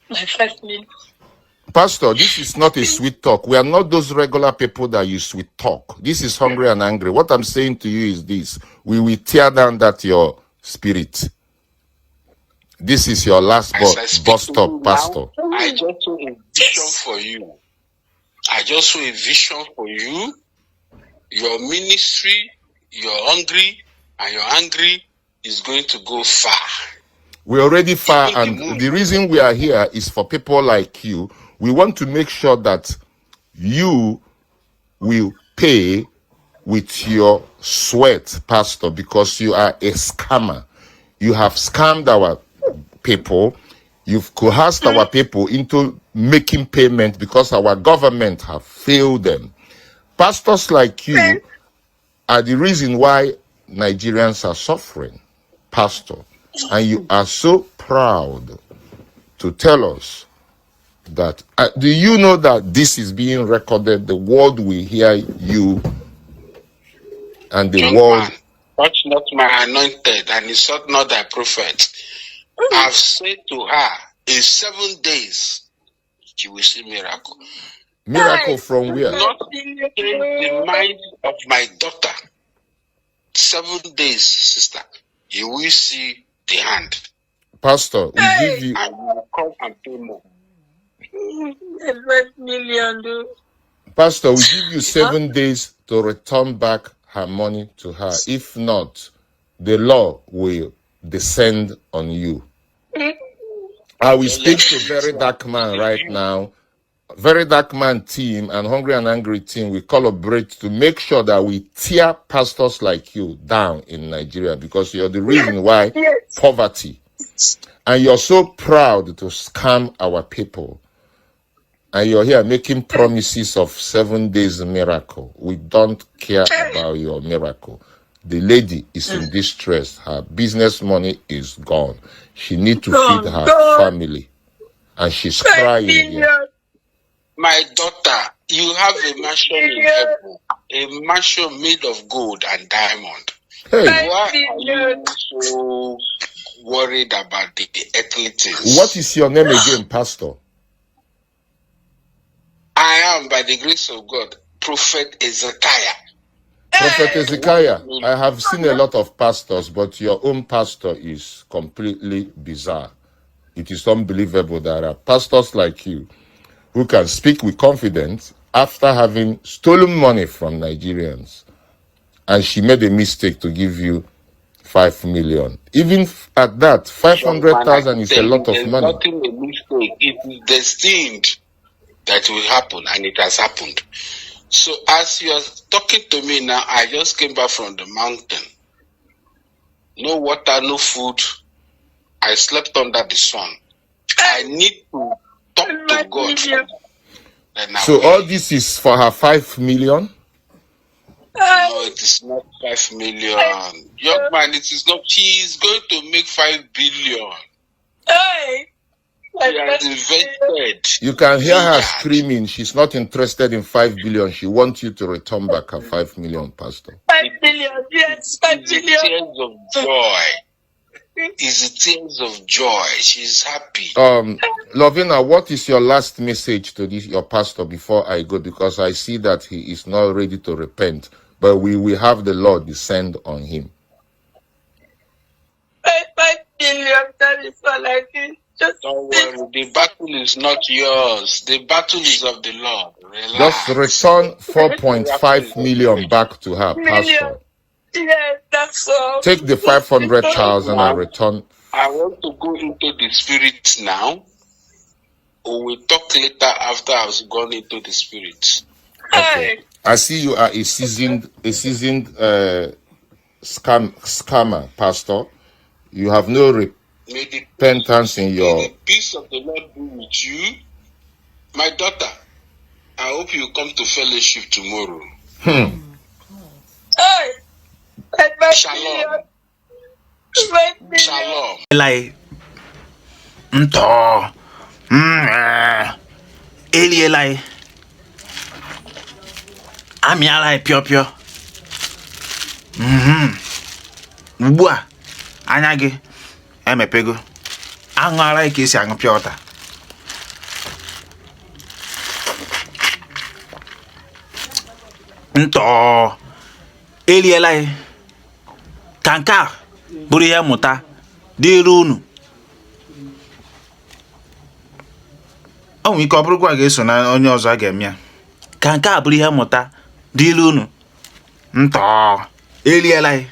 My 5 million. Pastor, this is not a sweet talk. We are not those regular people that use sweet talk. This is hungry and angry. What I'm saying to you is this. We will tear down that your spirit. This is your last bus stop, Pastor. I just saw a vision for you. I just saw a vision for you. Your ministry, you're hungry, and your angry is going to go far. We're already far, and the reason we are here is for people like you. We want to make sure that you will pay with your sweat, Pastor, because you are a scammer. You have scammed our people. You've coerced our people into making payment because our government have failed them. Pastors like you are the reason why Nigerians are suffering, Pastor. And you are so proud to tell us that. Do you know that this is being recorded? The world will hear you, and the world. Man, touch not my anointed, and insult not thy prophet. I've said to her, in 7 days, she will see miracle. Miracle from where? Not change the mind of my daughter. 7 days, sister, you will see the hand. Pastor, we give you. I will come and pay more. 5 million, dude. Pastor, we give you 7 days to return back her money to her. If not, the law will descend on you. I will speak to Very Dark Man right now. Very Dark Man team and Hungry and Angry team, we collaborate to make sure that we tear pastors like you down in Nigeria, because you're the reason why poverty. And you're so proud to scam our people. And you're here making promises of 7 days miracle. We don't care about your miracle. The lady is in distress. Her business money is gone. She needs to feed her family. And she's crying here. My daughter, you have a mansion in heaven, a mansion made of gold and diamond. Hey. Why are you so worried about the earthly things? What is your name again, Pastor? I am, by the grace of God, Prophet Ezekiah. Prophet Ezekiah, I have seen a lot of pastors, but your own pastor is completely bizarre. It is unbelievable that there are pastors like you who can speak with confidence after having stolen money from Nigerians. And she made a mistake to give you 5 million. Even at that, 500,000 is a lot of money. It's not a mistake. It is destined that will happen, and it has happened. So as you are talking to me now, I just came back from the mountain. No water, no food. I slept under the sun. I need to talk to God. So all this is for her 5 million? No, it is not 5 million. Young man, it is not. She is going to make 5 billion. Hey. She has invested. You can hear her screaming. She's not interested in 5 billion. She wants you to return back her 5 million, Pastor. 5 billion, yes, 5 billion. Tears of joy. It's the tears of joy. She's happy. Lovina, what is your last message to your pastor before I go? Because I see that he is not ready to repent, but we will have the Lord descend on him. 5 billion, that is all I think. Don't worry, the battle is not yours. The battle is of the Lord. Relax. Just return 4.5 million back to her, Pastor. Yes, that's all. Take the 500,000 and return. I want to go into the spirit now. Or we'll talk later after I've gone into the spirit. Okay. I see you are a seasoned scammer, Pastor. You have no repentance in your. May the peace of the Lord be with you. My daughter, I hope you come to fellowship tomorrow. Hey. Shalom. Shalom. Like Eli Amiala pure pure. Anya gị emepego aṅụ ara ike esi aṅụ pịa ọta ntọ eliela ya ka nke a bụrụ ihe mmụta dịrị unu. Ọ nwere ike ọ bụrụkwa ga-eso na onye ọzọ a ga-eme ya. Ka nke a bụrụ ihe mmụta dịrị unu ntọ eliela ya.